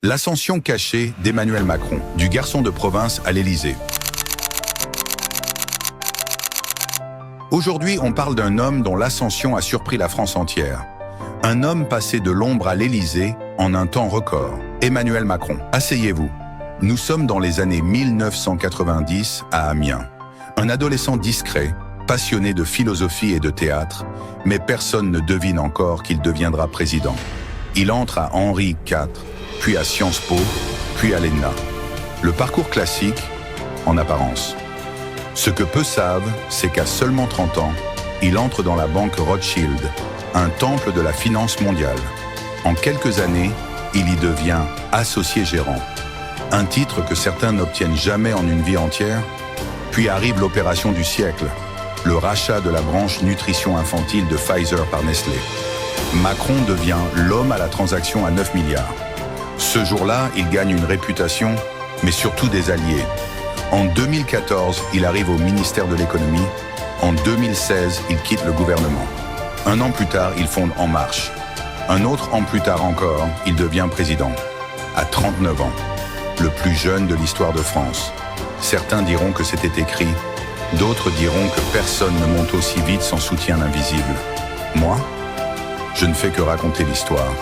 L'ascension cachée d'Emmanuel Macron, du garçon de province à l'Élysée. Aujourd'hui, on parle d'un homme dont l'ascension a surpris la France entière. Un homme passé de l'ombre à l'Élysée en un temps record. Emmanuel Macron. Asseyez-vous. Nous sommes dans les années 1990 à Amiens. Un adolescent discret, passionné de philosophie et de théâtre, mais personne ne devine encore qu'il deviendra président. Il entre à Henri IV, puis à Sciences Po, puis à l'ENA. Le parcours classique, en apparence. Ce que peu savent, c'est qu'à seulement 30 ans, il entre dans la banque Rothschild, un temple de la finance mondiale. En quelques années, il y devient associé gérant. Un titre que certains n'obtiennent jamais en une vie entière. Puis arrive l'opération du siècle, le rachat de la branche nutrition infantile de Pfizer par Nestlé. Macron devient l'homme à la transaction à 9 milliards. Ce jour-là, il gagne une réputation, mais surtout des alliés. En 2014, il arrive au ministère de l'économie. En 2016, il quitte le gouvernement. Un an plus tard, il fonde En Marche. Un autre an plus tard encore, il devient président. À 39 ans, le plus jeune de l'histoire de France. Certains diront que c'était écrit, d'autres diront que personne ne monte aussi vite sans soutien invisible. Moi, je ne fais que raconter l'histoire.